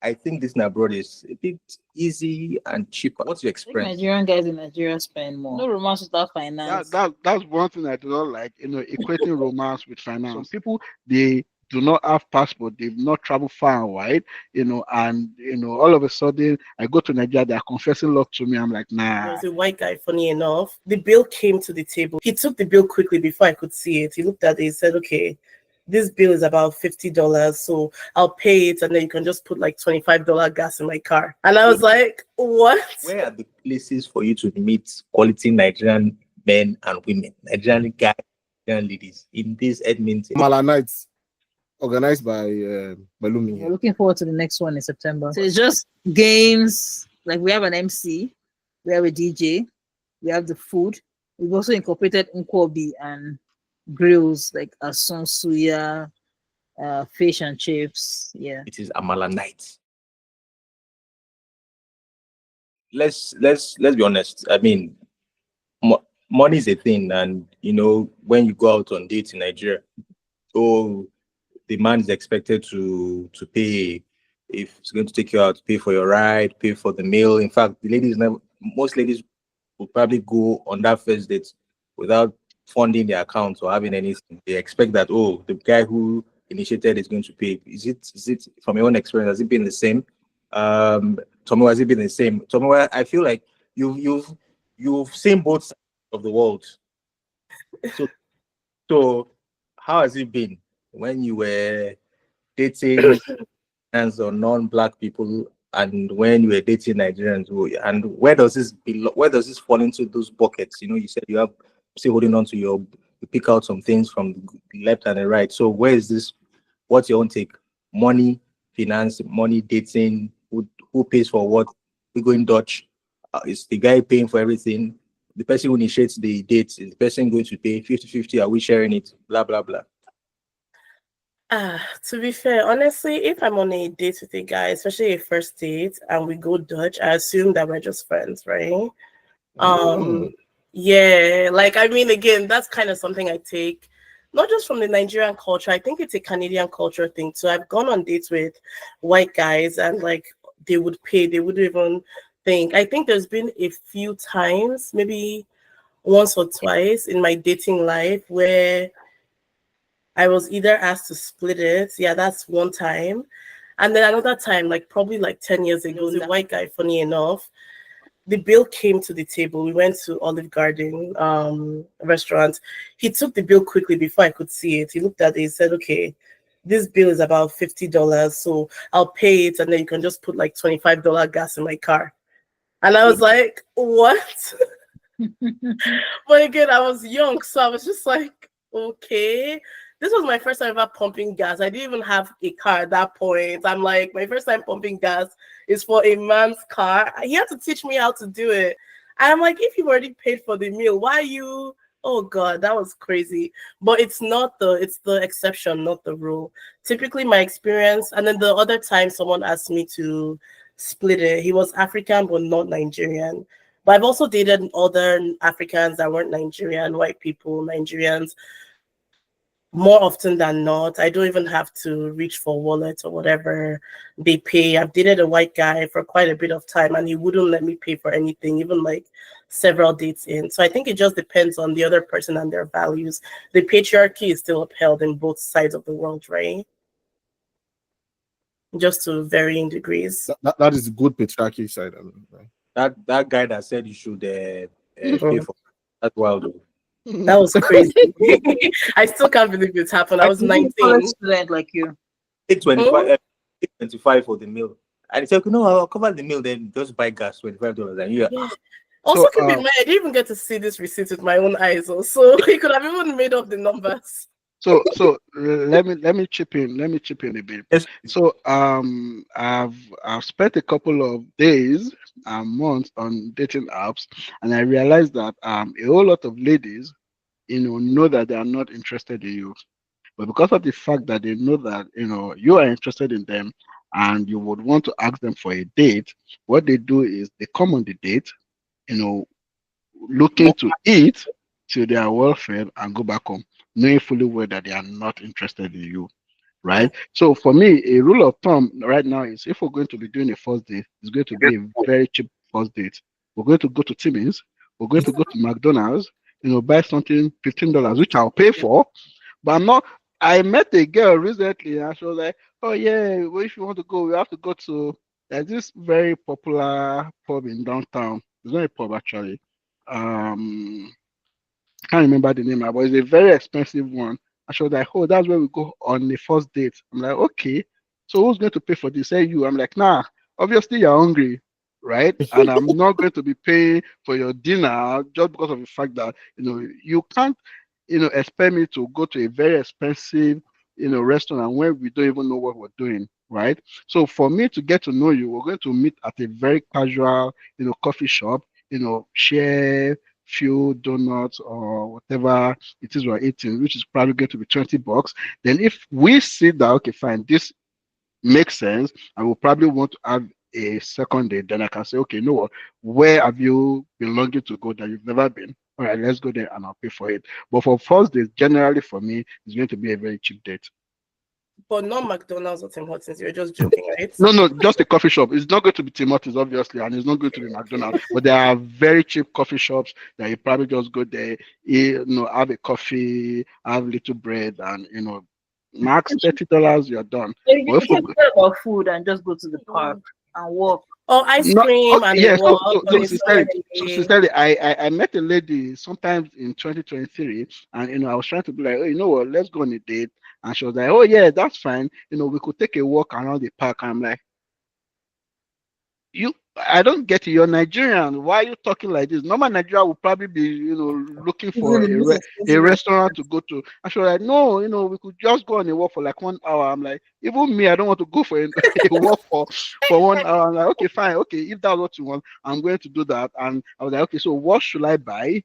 I think this in abroad is a bit easy and cheaper. What's your I think experience? Nigerian guys in Nigeria spend more. No romance without finance. That's one thing I do not like, equating romance with finance. Some people, they do not have passport, they've not traveled far and wide, and all of a sudden I go to Nigeria, they're confessing love to me. I'm like, There nah. was a white guy, funny enough. The bill came to the table. He took the bill quickly before I could see it. He looked at it, he said, okay, this bill is about $50, so I'll pay it, and then you can just put like $25 gas in my car. And I was like, what? Where are the places for you to meet quality Nigerian men and women, Nigerian guys, Nigerian ladies in this Edmonton? Mala nights organized by Balumi. We're looking forward to the next one in September. So it's just games. Like we have an MC, we have a DJ, we have the food. We've also incorporated Nkwobi and grills like asun suya, fish and chips. Yeah. It is Amala night. Let's be honest. I mean, money is a thing, and when you go out on dates in Nigeria, oh, the man is expected to pay. If he's going to take you out, pay for your ride, pay for the meal. In fact, most ladies will probably go on that first date without funding their account or having anything. They expect that, oh, the guy who initiated is going to pay. Is it from your own experience? Has it been the same? Tommy, has it been the same? Tommy, I feel like you've seen both sides of the world. So how has it been when you were dating and or non-black people, and when you were dating Nigerians, and where does this fall into those buckets? You said you have still holding on to you pick out some things from the left and the right. So where is this? What's your own take? Money, finance, money, dating, who pays for what? We going Dutch. Is the guy paying for everything? The person who initiates the dates, is the person going to pay 50-50? Are we sharing it? Blah, blah, blah. To be fair, honestly, if I'm on a date with a guy, especially a first date, and we go Dutch, I assume that we're just friends, right? Yeah, like I mean, again, that's kind of something I take not just from the Nigerian culture. I think it's a Canadian culture thing too. I've gone on dates with white guys, and like they would pay, they wouldn't even think. I think there's been a few times, maybe once or twice in my dating life, where I was either asked to split it. Yeah, that's one time. And then another time, like probably like 10 years ago, the white guy, funny enough, the bill came to the table. We went to Olive Garden restaurant. He took the bill quickly before I could see it. He looked at it, he said, okay, this bill is about $50, so I'll pay it, and then you can just put like $25 gas in my car. And I was like, what? But again, I was young, so I was just like, okay. This was my first time ever pumping gas. I didn't even have a car at that point. I'm like, my first time pumping gas is for a man's car. He had to teach me how to do it. And I'm like, if you've already paid for the meal, why you? Oh God, that was crazy. But it's the exception, not the rule. Typically my experience, and then the other time someone asked me to split it. He was African, but not Nigerian. But I've also dated other Africans that weren't Nigerian, white people, Nigerians. More often than not, I don't even have to reach for wallet or whatever they pay. I've dated a white guy for quite a bit of time, and he wouldn't let me pay for anything, even like several dates in. So I think it just depends on the other person and their values. The patriarchy is still upheld in both sides of the world, right? Just to varying degrees. That is the good patriarchy side of it, right? That guy that said you should pay for that's wild. That was crazy. I still can't believe it happened. I was 19. Student like you. Take 25 for the meal. And he said, no, I'll cover the meal, then just buy gas, $25. And Yeah. Also, keep in mind, I didn't even get to see this receipt with my own eyes. Also, he could have even made up the numbers. So let me chip in a bit. Yes. So I've spent a couple of days and months on dating apps, and I realized that a whole lot of ladies, know that they are not interested in you, but because of the fact that they know that you are interested in them and you would want to ask them for a date, what they do is they come on the date, looking to eat till they are well fed and go back home, knowing fully well that they are not interested in you. right? So for me, a rule of thumb right now is if we're going to be doing a first date, it's going to be a very cheap first date. We're going to go to Timmins, we're going to go to McDonald's, buy something $15, which I'll pay for. But I'm not. I met a girl recently, and she was like, "Oh yeah, well, if you want to go, we have to go to there's this very popular pub in downtown. It's not a pub actually. I can't remember the name, but it's a very expensive one." And she was like, "Oh, that's where we go on the first date." I'm like, "Okay, so who's going to pay for this?" Say you. I'm like, "Nah, obviously you're hungry, right? And I'm not going to be paying for your dinner just because of the fact that you can't, expect me to go to a very expensive, restaurant where we don't even know what we're doing, right? So for me to get to know you, we're going to meet at a very casual, coffee shop, share few donuts or whatever it is we're eating, which is probably going to be $20. Then if we see that, okay, fine, this makes sense, I will probably want to have a second date, then I can say, okay, you know what, where have you been longing to go that you've never been? All right, let's go there and I'll pay for it. But for first dates, generally for me, it's going to be a very cheap date. But not McDonald's or Tim Hortons. You're just joking, right? No, just a coffee shop. It's not going to be Tim Hortons, obviously, and it's not going to be McDonald's. But there are very cheap coffee shops that you probably just go there, have a coffee, have little bread, and max $30, you're done. You But if can forget about food and just go to the park and walk. Or ice No, cream and yes. walk So on a sincerely, I met a lady sometimes in 2023, and I was trying to be like, oh, you know what, let's go on a date, and she was like, oh yeah, that's fine. We could take a walk around the park. I'm like, I don't get it. You're Nigerian. Why are you talking like this? Normal Nigeria would probably be, looking for a restaurant to go to. And she was like, no, we could just go on a walk for like 1 hour. I'm like, even me, I don't want to go for a walk for 1 hour. I'm like, okay, fine. Okay, if that's what you want, I'm going to do that. And I was like, okay, so what should I buy?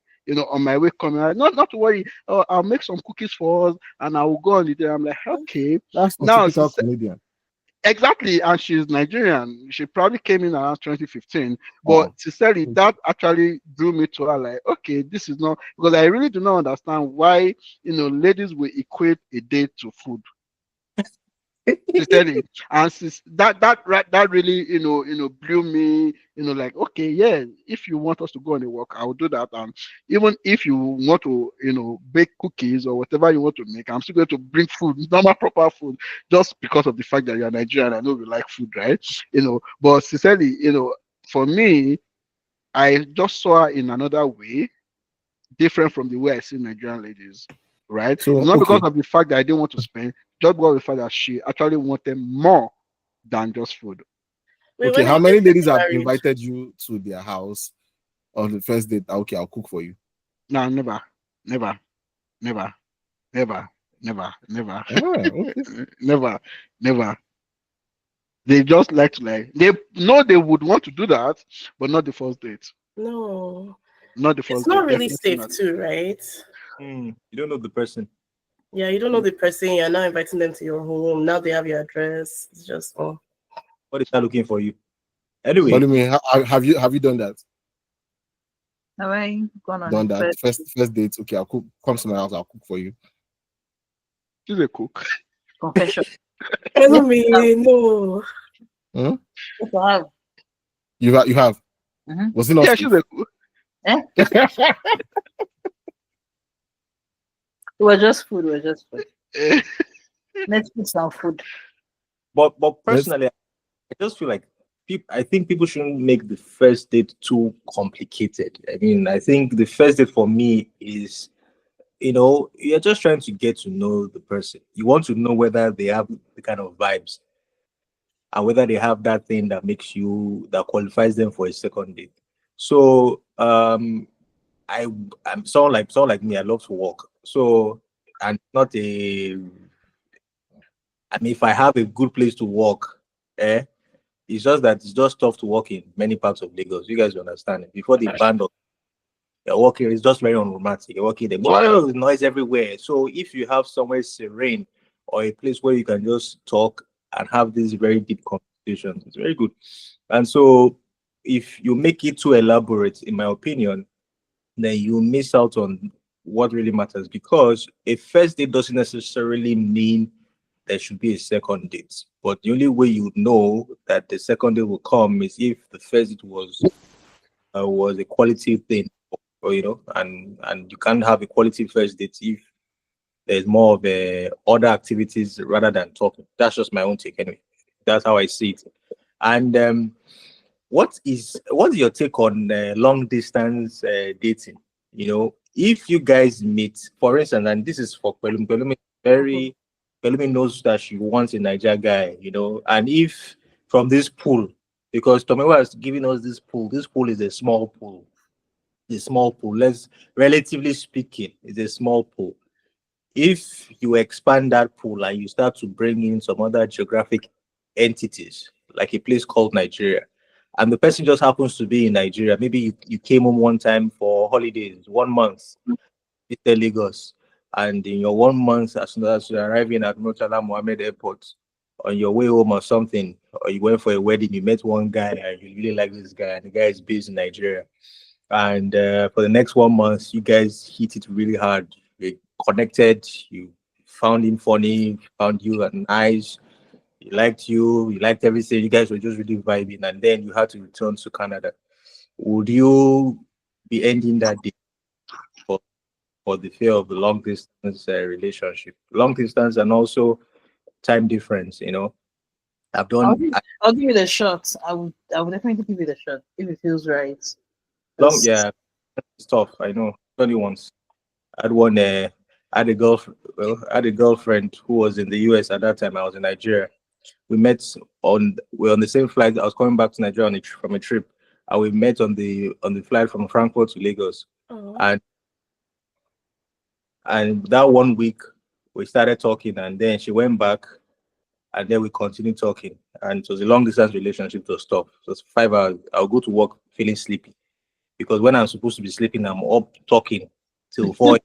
On my way coming, like, not to worry. I'll make some cookies for us, and I will go on the day. I'm like, okay. That's Now, typical Canadian. exactly, and she's Nigerian. She probably came in around 2015, but sincerely, that actually drew me to her. Like, okay, this is not, because I really do not understand why ladies will equate a date to food. Sincerely, and since that really blew me. Like, okay, yeah, if you want us to go on a walk, I will do that. And even if you want to bake cookies or whatever you want to make, I'm still going to bring food, normal proper food, just because of the fact that you're Nigerian. I know we like food, right? But sincerely, for me, I just saw her in another way, different from the way I see Nigerian ladies, right? So, it's not okay. because of the fact that I didn't want to spend, just because of the fact that she actually wanted more than just food. Wait, Okay, when how are you many getting ladies have married? invited you to their house on the first date? Okay, I'll cook for you. No, never, never, never, never, never, never, Okay. never. They just like they know they would want to do that, but not the first date. No. Not the It's first not date. really Definitely safe not. too, right? You don't know the person. Yeah, you don't know the person. You're now inviting them to your home. Now they have your address. It's just What is that looking for you? What Anyway, do you mean? Have you done that? Have I gone on Done a that first date? Okay, I'll cook. Come to my house. I'll cook for you. She's a cook. confession? I don't mean no. Huh? Yes, I have. You have. Mhm. Was it not? Yeah, safe? she's a cook. It was just food. It was just food. Let's put some food. but Let's- personally, I just feel like I think people shouldn't make the first date too complicated. I mean, I think the first date for me is, you're just trying to get to know the person. You want to know whether they have the kind of vibes and whether they have that thing that qualifies them for a second date. So I'm someone like me, I love to walk. So, and not I mean, if I have a good place to walk, it's just that it's just tough to walk in many parts of Lagos. You guys understand it. Before the band of you're walking, it's just very unromantic. You're walking, there's noise everywhere. So if you have somewhere serene or a place where you can just talk and have these very deep conversations, it's very good. And so if you make it too elaborate, in my opinion, then you miss out on what really matters, because a first date doesn't necessarily mean there should be a second date. But the only way you know that the second date will come is if the first date was a quality thing, or and you can't have a quality first date if there's more of other activities rather than talking. That's just my own take anyway. That's how I see it. And what's your take on long distance dating? If you guys meet, for instance, and this is for Pelumi. Pelumi knows that she wants a Niger guy, and if from this pool, because Tomewa is giving us this pool is a small pool. A small pool. Let's relatively speaking, it's a small pool. If you expand that pool and you start to bring in some other geographic entities, like a place called Nigeria, and the person just happens to be in Nigeria, maybe you came home one time for holidays, 1 month, visited Lagos, and in your 1 month, as soon as you're arriving at Murtala Mohammed Airport, on your way home or something, or you went for a wedding, you met one guy and you really like this guy, and the guy is based in Nigeria. And for the next 1 month, you guys hit it really hard. You connected, you found him funny, found you nice, he liked you liked everything. You guys were just really vibing, and then you had to return to Canada. Would you be ending that day for the fear of the long distance relationship? Long distance and also time difference, I've done I'll give it a shot. I would definitely give it a shot if it feels right. long, yeah, it's tough. I know. Only once. I had one. I had a girlfriend who was in the US at that time. I was in Nigeria. We're on the same flight. I was coming back to Nigeria from a trip, and we met on the flight from Frankfurt to Lagos. Oh. And that 1 week we started talking, and then she went back, and then we continued talking, and it was a long distance relationship to stop. So it's 5 hours. I'll go to work feeling sleepy because when I'm supposed to be sleeping, I'm up talking till 4.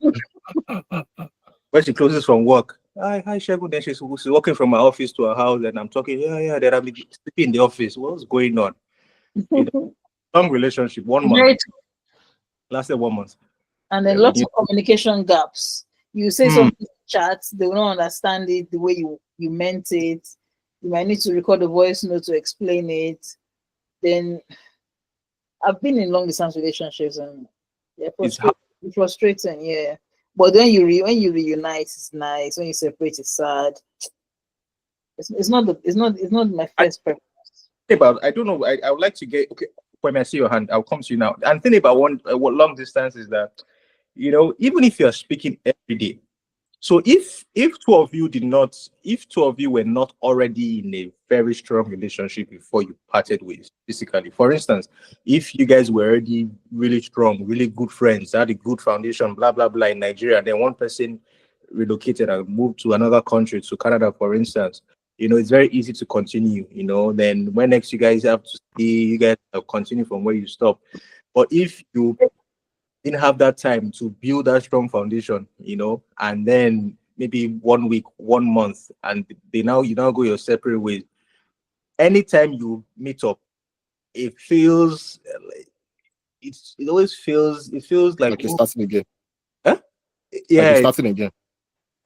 When she closes from work, hi Shegun. Then she's walking from my office to her house, and I'm talking. Yeah. Then I'm sleeping in the office. What's going on? Long relationship, 1 month. Lasted 1 month. And then lots of communication gaps. You say something in chat, they will not understand it the way you meant it. You might need to record a voice note to explain it. Then I've been in long distance relationships, and it's frustrating, yeah. But when you reunite, it's nice. When you separate, it's sad. It's not my first preference. I don't know. I would like to get when I see your hand, I'll come to you now. And think about what long distance is that, even if you're speaking every day. So if two of you were not already in a very strong relationship before you parted ways, physically, for instance, if you guys were already really strong, really good friends, had a good foundation, blah blah blah in Nigeria, and then one person relocated and moved to another country, to Canada, for instance, it's very easy to continue. Then when next you guys have to see, you guys continue from where you stop. But if you didn't have that time to build that strong foundation, and then maybe 1 week, 1 month, and you now go your separate ways. Anytime you meet up, it feels like you're starting again. Huh? Yeah, like you're starting again.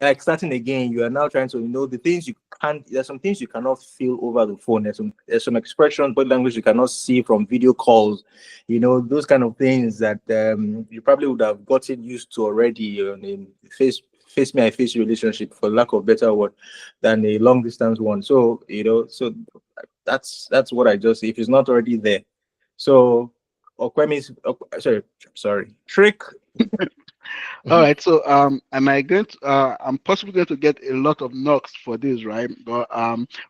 Like starting again, you are now trying to the things you can't. There's some things you cannot feel over the phone. There's some expressions, body language you cannot see from video calls. Those kind of things that you probably would have gotten used to already in face me I face relationship, for lack of better word, than a long distance one. So so that's what I just say. If it's not already there, so Okwemi's sorry, trick. All right, so I'm possibly going to get a lot of knocks for this, right? But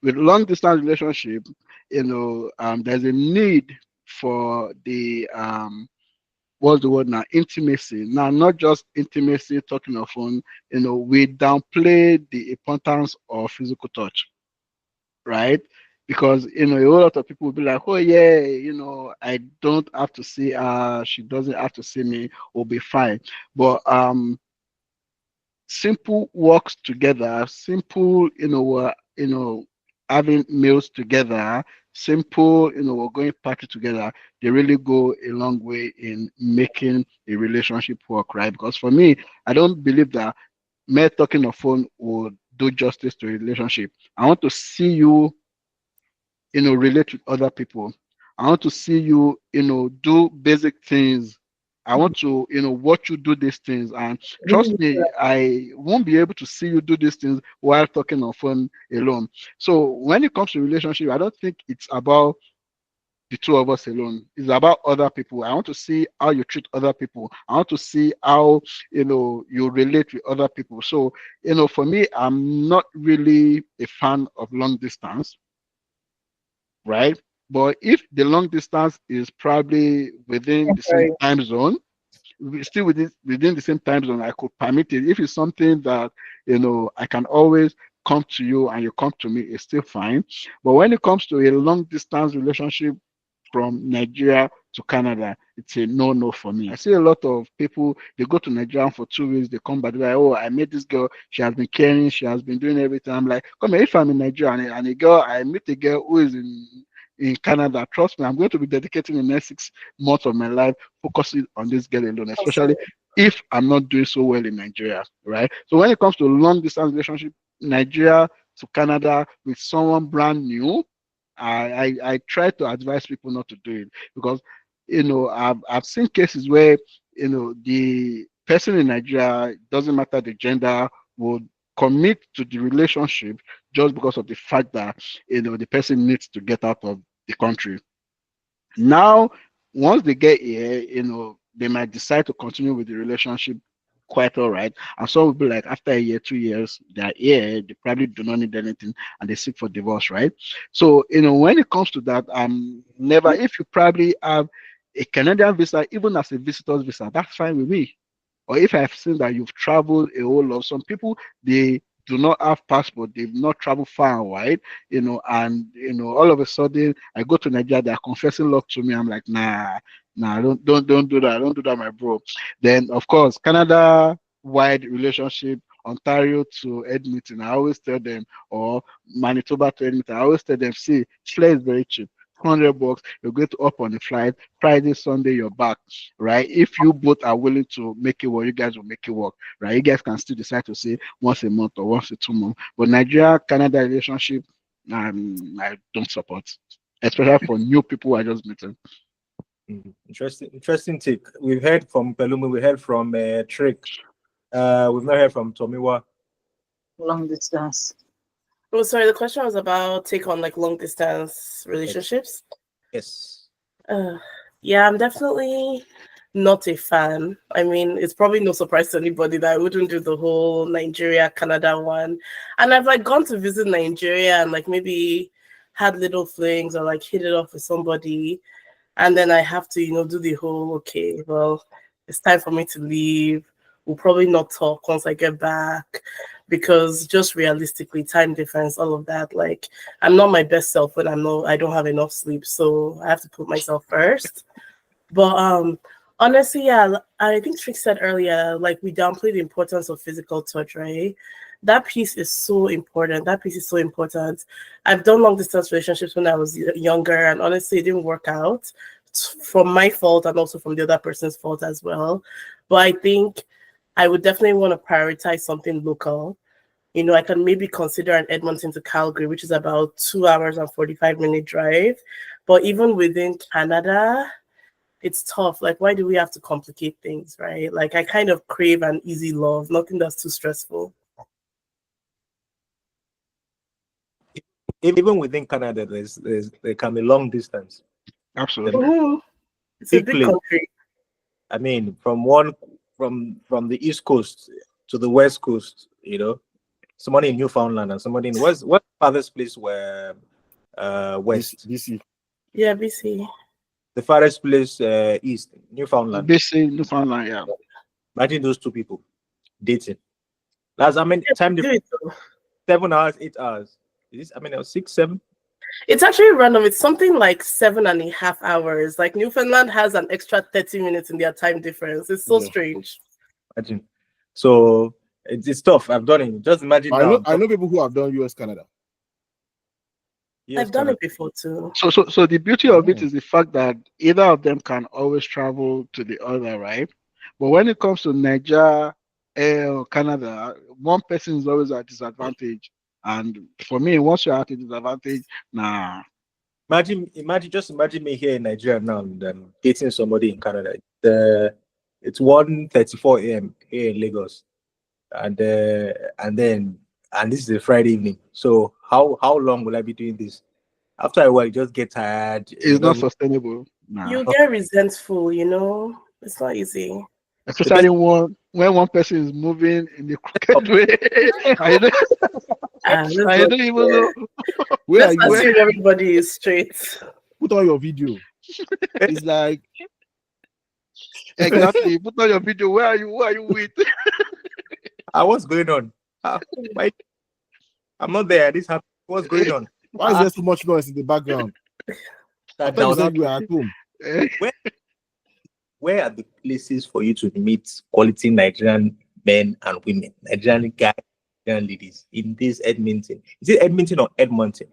with long distance relationship, there's a need for the what's the word now? Intimacy. Now, not just intimacy, talking on phone. We downplay the importance of physical touch, right? Because a whole lot of people will be like, oh yeah, I don't have to see her, she doesn't have to see me, we'll be fine. But simple walks together, simple, having meals together, simple, we're going party together, they really go a long way in making a relationship work, right? Because for me, I don't believe that mere talking on phone would do justice to a relationship. I want to see you, relate with other people. I want to see you, do basic things. I want to, watch you do these things. And trust me, I won't be able to see you do these things while talking on phone alone. So when it comes to relationship, I don't think it's about the two of us alone. It's about other people. I want to see how you treat other people. I want to see how, you relate with other people. So, for me, I'm not really a fan of long distance, right? But if the long distance is probably within the same Sorry. time zone, still within the same time zone, I could permit it. If it's something that I can always come to you and you come to me, it's still fine. But when it comes to a long distance relationship from Nigeria to Canada, it's a no for me. I see a lot of people, they go to Nigeria for 2 weeks, they come back, they're like, oh, I met this girl, she has been caring, she has been doing everything. I'm like, come here, if I'm in Nigeria and I meet a girl who is in Canada, trust me, I'm going to be dedicating the next 6 months of my life focusing on this girl alone, especially if I'm not doing so well in Nigeria, right? So when it comes to long distance relationship, Nigeria to Canada with someone brand new, I try to advise people not to do it because I've seen cases where the person in Nigeria, doesn't matter the gender, would commit to the relationship just because of the fact that the person needs to get out of the country. Now, once they get here, they might decide to continue with the relationship quite all right. And some will be like, after a year, 2 years, they're here, they probably do not need anything and they seek for divorce, right? So, when it comes to that, never, if you probably have a Canadian visa, even as a visitor's visa, that's fine with me. Or if I've seen that you've traveled a whole lot, some people, they do not have passport, they've not traveled far and wide, and all of a sudden I go to Nigeria, they're confessing love to me. I'm like, nah, don't do that, don't do that, my bro. Then of course, Canada wide relationship, Ontario to Edmonton, I always tell them, or Manitoba to Edmonton, I always tell them, see, fare is very cheap. $100, you're going to up on the flight. Friday, Sunday, you're back, right? If you both are willing to make it work, you guys will make it work, right? You guys can still decide to say once a month or once a 2 months. But Nigeria Canada relationship, I don't support, especially for new people who are just meeting. Interesting take. We've heard from Pelumi, we heard from Trick. We've not heard from Tomiwa. Long distance. Oh, sorry. The question was about take on like long distance relationships. Yes. Yeah, I'm definitely not a fan. I mean, it's probably no surprise to anybody that I wouldn't do the whole Nigeria Canada one. And I've like gone to visit Nigeria and like maybe had little flings or like hit it off with somebody, and then I have to do the whole, okay, well, it's time for me to leave. We'll probably not talk once I get back, because just realistically, time difference, all of that, like I'm not my best self when I don't have enough sleep, so I have to put myself first. But honestly, yeah, I think Trick said earlier, like we downplay the importance of physical touch, right? That piece is so important. I've done long distance relationships when I was younger, and honestly, it didn't work out from my fault and also from the other person's fault as well. But I think I would definitely want to prioritize something local. I can maybe consider an Edmonton to Calgary, which is about 2 hours and 45-minute drive. But even within Canada, it's tough. Like, why do we have to complicate things, right? Like, I kind of crave an easy love, nothing that's too stressful. Even within Canada, there can be long distance. Absolutely. Mm-hmm. It's a big country. I mean, from the East Coast to the West Coast, somebody in Newfoundland and somebody in what farthest place were west? BC. Yeah, BC. The farthest place east, Newfoundland. BC, Newfoundland, yeah. Imagine those two people dating. That's time difference. 7 hours, 8 hours. Is this 6, 7? It's actually random. It's something like 7.5 hours. Like Newfoundland has an extra 30 minutes in their time difference. It's so strange. Imagine. So it's tough. I've done it. Just imagine. I know people who have done US Canada. I've done it before too. So the beauty of it is the fact that either of them can always travel to the other, right? But when it comes to Nigeria Canada, one person is always at disadvantage. And for me, once you're at a disadvantage, nah. Just imagine me here in Nigeria now and dating somebody in Canada. It's 1:34 a.m. here in Lagos, and then this is a Friday evening. So how long will I be doing this? After a while, you just get tired. You It's not know, sustainable. Nah. You get resentful, you know. It's not easy. the Especially when one person is moving in the crooked way. I don't, Let's I not- don't even know. Where are let's you? assume everybody is straight. Put on your video. It's like Exactly. Put on your video. Where are you? Who are you with? what's going on? Why I'm not there? This happened. What's going on? why is there so much noise in the background? I thought you Now, said you were at home. where are the places for you to meet quality Nigerian men and women, Nigerian guys, Nigerian ladies in this Edmonton? Is it Edmonton or Edmonton?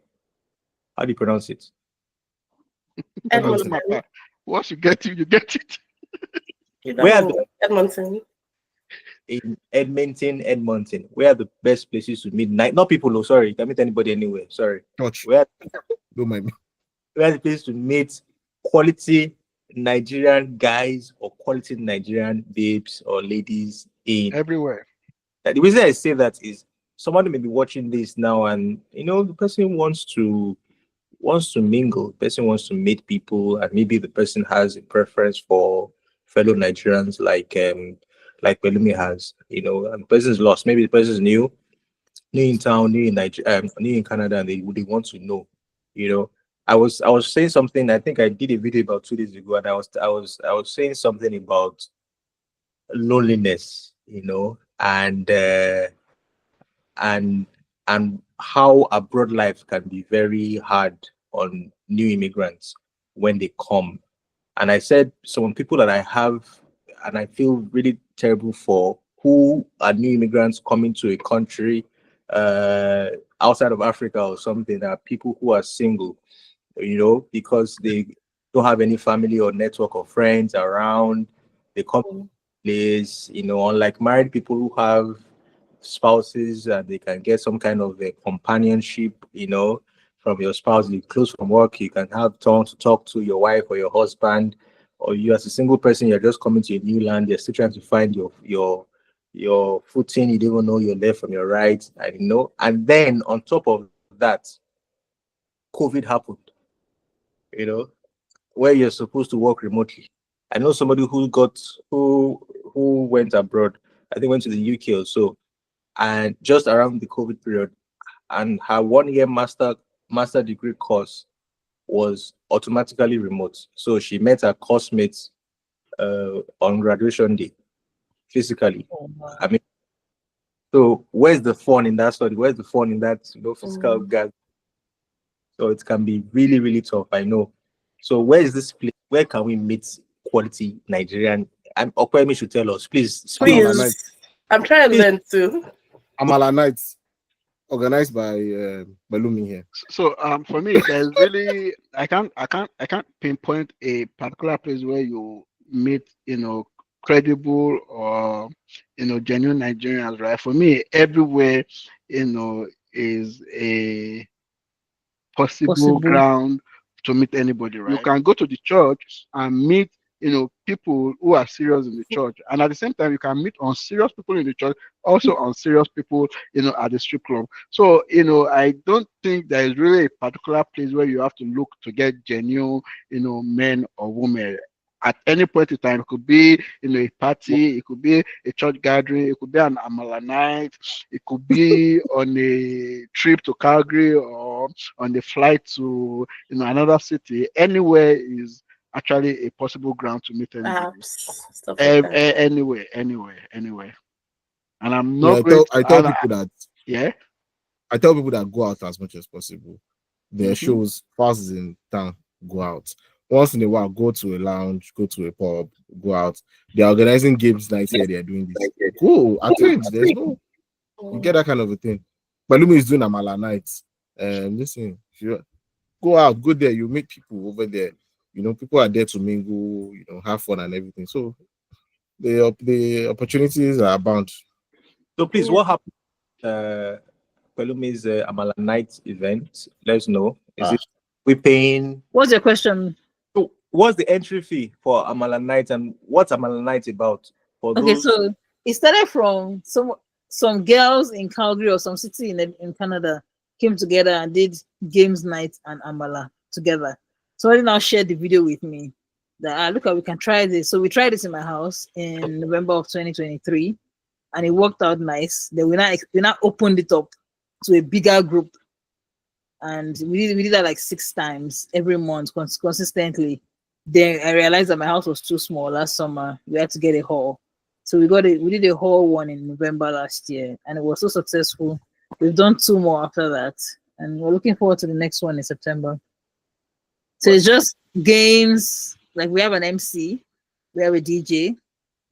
How do you pronounce it? Edmonton. Once you get it, you get it. Where are the, Edmonton. in Edmonton? Where are the best places to meet? Not people. Oh, sorry, you can meet anybody anywhere. Sorry. Touch. Where Don't mind me. are the places to meet quality Nigerian guys or quality Nigerian babes or ladies in Everywhere. the reason I say that is somebody may be watching this now and the person wants to mingle, the person wants to meet people, and maybe the person has a preference for fellow Nigerians like Belumi has, and the person's lost. Maybe the person's new in town, new in Nigeria, new in Canada, and they want to know, I was saying something. I think I did a video about 2 days ago, and I was saying something about loneliness, and how abroad life can be very hard on new immigrants when they come. And I said some people that I have, and I feel really terrible for, who are new immigrants coming to a country outside of Africa or something, are people who are single, because they don't have any family or network of friends around. They come to place, unlike married people who have spouses and they can get some kind of a companionship, from your spouse. You close from work, you can have time to talk to your wife or your husband, or you as a single person, you're just coming to a new land, you're still trying to find your footing, you don't even know your left from your right, and then on top of that, COVID happened, where you're supposed to work remotely. I know somebody who went abroad, I think went to the UK or so, and just around the COVID period, and her 1 year master degree course was automatically remote. So she met her course mates on graduation day physically. I mean, so where's the fun in that study? Where's the fun in that physical gathering? So it can be really, really tough. I know. So where is this place? Where can we meet quality Nigerian? And Okwemi should tell us, please. Amala Night. Please. I'm trying to learn too. Amala Nights, organized by Belumi here. So for me, there's really I can't pinpoint a particular place where you meet credible or genuine Nigerians, right? For me, everywhere is a possible ground to meet anybody, right? You can go to the church and meet people who are serious in the church, and at the same time you can meet unserious people in the church, also unserious people at the strip club. So I don't think there is really a particular place where you have to look to get genuine men or women. At any point in time, it could be a party, it could be a church gathering, it could be an Amala night, it could be on a trip to Calgary or on the flight to another city. Anywhere is actually a possible ground to meet anybody. Stuff like that. Anywhere. And I'm Yeah, not going I tell people that yeah. I tell people that go out as much as possible. Their Mhm. shows, fast in town, go out. Once in a while, go to a lounge, go to a pub, go out. They're organizing games nights here, they're doing this. Go, attend. There's no, you get that kind of a thing. Balumi is doing Amala nights. Listen, if you go out, go there, you meet people over there. People are there to mingle, have fun and everything. So the opportunities are abound. So please, Yeah. what happened? Pelumi's Amala Night event. Let's know. Is it we paying? What's your question? So what's the entry fee for Amala Night, and what's Amala Night about? For Okay, those, so it started from some girls in Calgary or some city in Canada came together and did games night and Amala together. Somebody now shared the video with me that look, we can try this. So we tried this in my house in November of 2023, and it worked out nice. Then we now opened it up to a bigger group, and we did that like 6 times every month consistently. Then I realized that my house was too small last summer. We had to get a hall. So we did a whole one in November last year, and it was so successful. We've done 2 more after that, and we're looking forward to the next one in September. So it's just games. Like we have an MC, we have a DJ,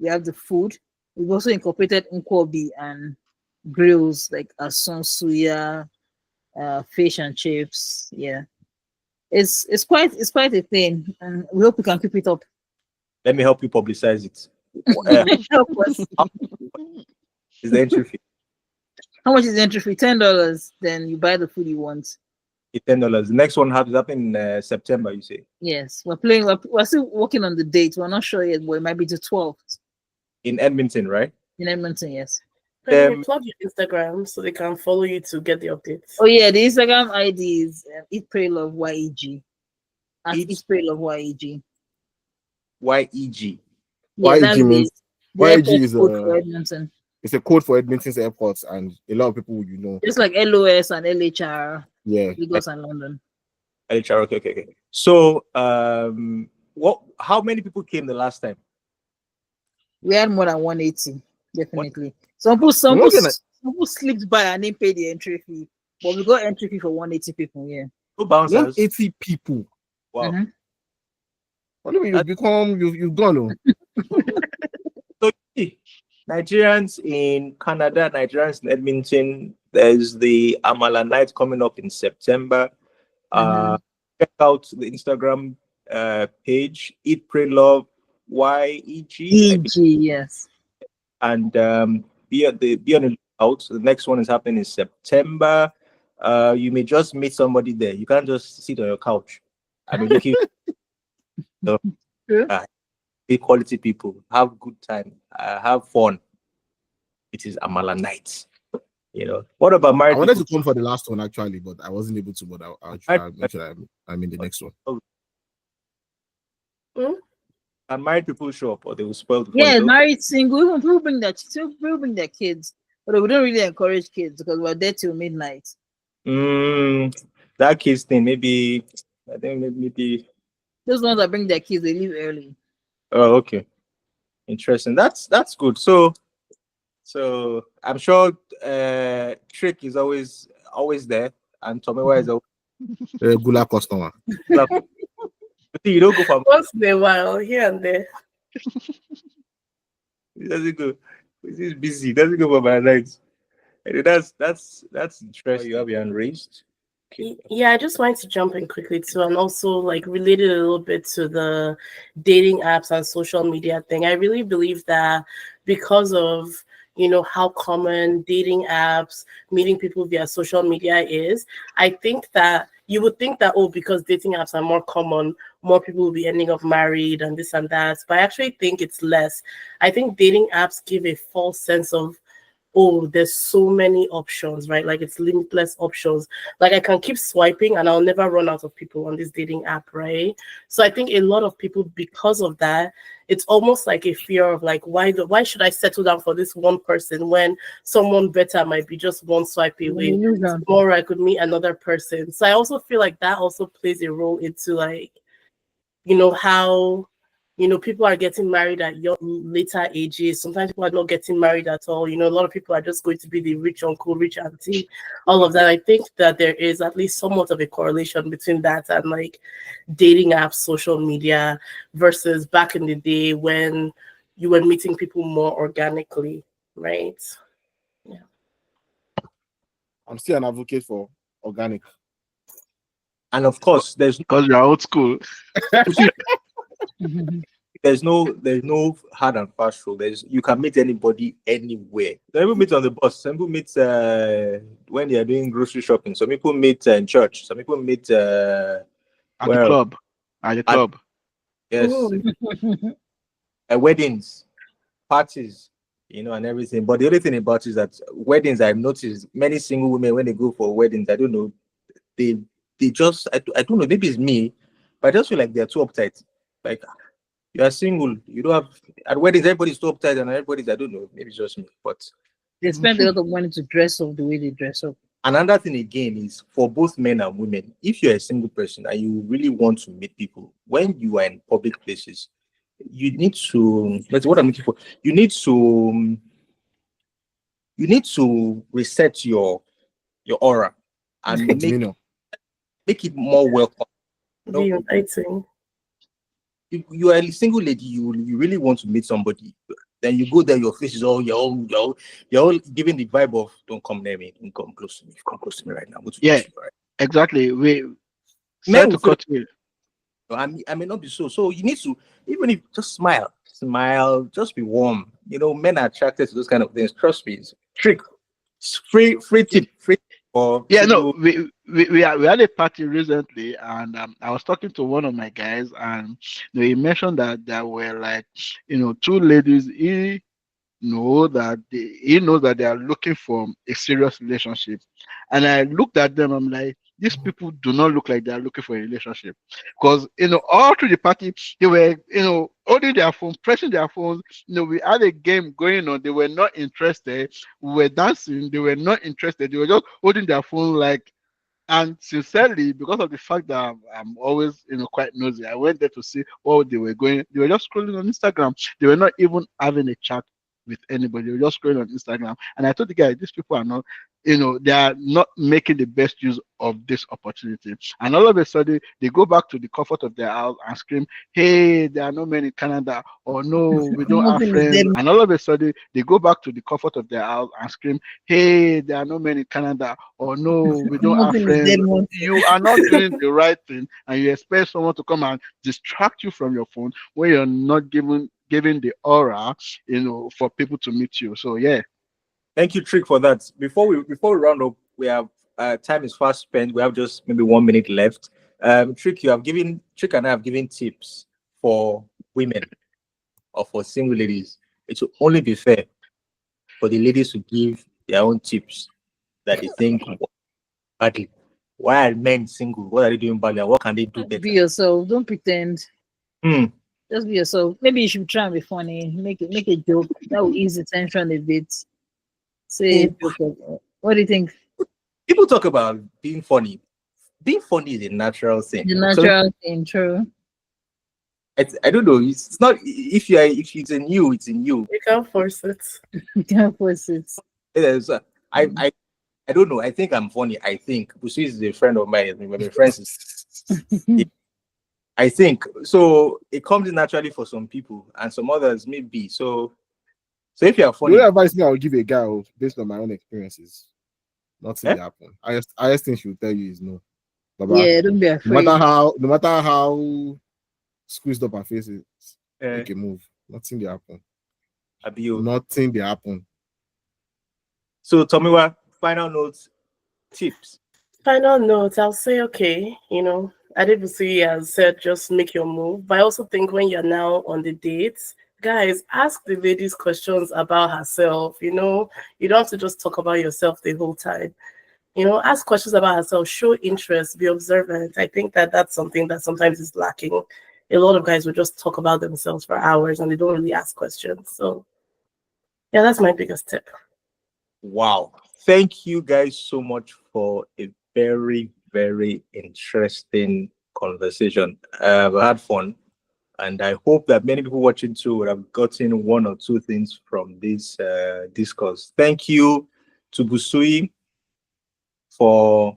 we have the food. We've also incorporated nkwobi and grills like asun suya, fish and chips. Yeah, it's quite a thing, and we hope we can keep it up. let me help you publicize it. Help us. Is the entry fee How much is the entry fee? $10. Then you buy the food you want. $10? The next one has happened in September. You say Yes, we're still working on the date. We're not sure yet, but it might be the 12th in Edmonton, right? in Edmonton. Yes. Plug your Instagram so they can follow you to get the updates. Oh yeah, the Instagram ID is Eat Pray Love YEG. At Eat- Eat Pray Love YEG. YEG. Yeah, YEG that's means- the YEG airport is code for Edmonton. It's a code for Edmonton's airports, and a lot of people, Just like LOS and LHR, yeah. Lagos and London. LHR. Okay. So, how many people came the last time? We had more than 180, definitely. Some people slipped by and didn't pay the entry fee, but we got entry fee for 180 people. Yeah. Two bouncers. 180 people. Wow. Mhm. What do you mean you've gone? Oh. So, Nigerians in Canada, Nigerians in Edmonton, there's the Amala Night coming up in September. Check out the Instagram page, Eat, Pray, Love, YEG. EG, yes. And be on the lookout. The next one is happening in September. You may just meet somebody there. You can't just sit on your couch. I mean, looking be quality people, have good time, have fun. It is Amala Night. What about married I wanted people? to come for the last one actually, but I wasn't able to. But I'll make sure I'm in the next one. And married people show up, or they will spoil the fun. Yeah, married, single, even people bring their kids, but we don't really encourage kids because we're there till midnight. That kids thing, maybe I think maybe. Those ones that bring their kids, they leave early. Oh, okay, interesting. That's good. So I'm sure Trick is always there, and Tomewa is always Regular customer. you don't go for Once in a while, here and there. He doesn't go. He's busy. He doesn't go for my nights. That's interesting. You have your hand raised. Okay. Yeah, I just wanted to jump in quickly too, and also like related a little bit to the dating apps and social media thing. I really believe that because of how common dating apps, meeting people via social media is, I think that you would think that, because dating apps are more common, more people will be ending up married and this and that. But I actually think it's less. I think dating apps give a false sense of, there's so many options, right? Like it's limitless options. Like I can keep swiping and I'll never run out of people on this dating app, right? So I think a lot of people, because of that, it's almost like a fear of like, why should I settle down for this one person when someone better might be just one swipe away? Tomorrow I could meet another person. So I also feel like that also plays a role into like, how people are getting married at later ages. Sometimes people are not getting married at all. A lot of people are just going to be the rich uncle, rich auntie, all of that. I think that there is at least somewhat of a correlation between that and like dating apps, social media versus back in the day when you were meeting people more organically, right? Yeah. I'm still an advocate for organic. And of course, there's Because you're old school. there's no hard and fast rule. You can meet anybody anywhere. Some people meet on the bus. Some people meet when they are doing grocery shopping. Some people meet in church. Some people meet At the well, club. At the club. yes, Oh. weddings, parties, and everything. But the only thing about it is that weddings, I've noticed many single women when they go for weddings, I don't know, they just I don't know, maybe it's me, but I just feel like they're too uptight. Like you are single, you don't have at weddings, everybody's too uptight, and everybody's I don't know, maybe it's just me. But They spend a lot of money to dress up the way they dress up. another thing again is for both men and women, if you're a single person and you really want to meet people, when you are in public places, you need to that's what I'm looking for. You need to reset your aura and make it more welcome. Be inviting. If you are a single lady, you really want to meet somebody, then you go there, your face is all you're all giving the vibe of don't come near me, don't come close to me, come close to me right now. Go to Yeah. you, right? Exactly. We Men sorry will to feel cut you. I may not be so you need to, even if just smile, just be warm. Men are attracted to those kind of things. Trust me. It's trick. It's free tip for Yeah, single. no, we had a party recently, and I was talking to one of my guys, and he mentioned that there were like, two ladies. He knows that they are looking for a serious relationship, and I looked at them. I'm like, these people do not look like they are looking for a relationship, because all through the party they were holding their phone, pressing their phones. We had a game going on. They were not interested. We were dancing. They were not interested. They were just holding their phone like. And sincerely, because of the fact that I'm always, quite nosy, I went there to see what they were going. They were just scrolling on Instagram. They were not even having a chat with anybody. They were just scrolling on Instagram. And I told the guy, these people are not, they are not making the best use of this opportunity. And all of a sudden, they go back to the comfort of their house and scream, "Hey, there are no men in Canada," or "No, we don't have Nothing is friends." dead. And all of a sudden, they go back to the comfort of their house and scream, "Hey, there are no men in Canada," or "No, we don't have Nothing is dead. friends." You are not doing the right thing, and you expect someone to come and distract you from your phone when you're not giving the aura, for people to meet you. So yeah. Thank you, Trick, for that. Before we round up, we have time is fast spent. We have just maybe 1 minute left. Trick, Trick and I have given tips for women or for single ladies. It will only be fair for the ladies to give their own tips that they think work badly. Why are men single? What are they doing badly? And what can they do Be better? yourself. Don't pretend. Hmm. Just be yourself. Maybe you should try and be funny. Make a joke. That will ease the tension a bit. Say a joke. What do you think? People talk about being funny. Being funny is a natural thing. The So natural thing, true. I don't know. It's not if it's in you, it's in you. You can't force it. You can't force it. Yes, I don't know. I think I'm funny. I think Busu is a friend of mine. When my friends, I think so. It comes in naturally for some people, and some others maybe. So if you are The funny, only advice me I would give a guy based on my own experiences, nothing eh? will happen. Highest thing she will tell you is no. Baba, Yeah, don't be no afraid. matter how squeezed up her face is, make a move. Nothing will happen. Abio. Nothing will happen. So Tomiwa, final notes, tips. Final note, I'll say, okay, Adebusi has said just make your move. But I also think when you're now on the dates, guys, ask the ladies questions about herself. You don't have to just talk about yourself the whole time. Ask questions about herself, show interest, be observant. I think that that's something that sometimes is lacking. A lot of guys will just talk about themselves for hours and they don't really ask questions. So, yeah, that's my biggest tip. Wow. Thank you guys so much for a very, very interesting conversation. I had fun, and I hope that many people watching too would have gotten one or two things from this discourse. Thank you to Busui for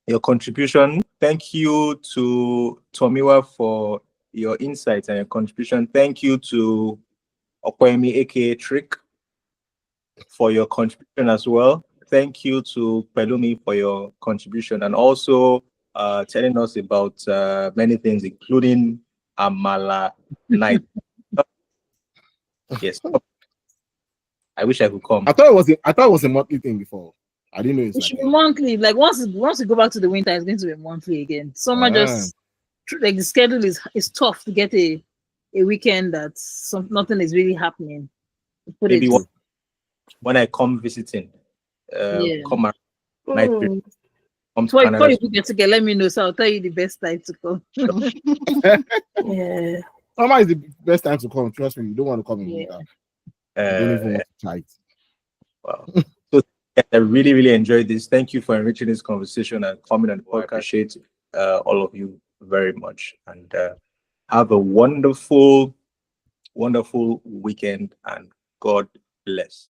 your contribution. Thank you to Tomiwa for your insights and your contribution. Thank you to Okwemi, aka Trick, for your contribution as well. Thank you to Pelumi for your contribution and also telling us about many things, including Amala Night. Yes. I wish I could come. I thought it was a monthly thing before. I didn't know it's It like should be monthly. Like once we go back to the winter, it's going to be monthly again. Summer just like the schedule is tough to get a weekend that nothing is really happening. Put Maybe it. when I come visiting, Yeah. come around Nigeria, come to Before Canada. you get together, let me know. So I'll tell you the best time to come. Yeah. Summer is the best time to come. Trust me, you don't want to come in winter. You don't even want to try it. Wow. So I really, really enjoyed this. Thank you for enriching this conversation and coming on the podcast. I appreciate all of you very much. And have a wonderful, wonderful weekend, and God bless.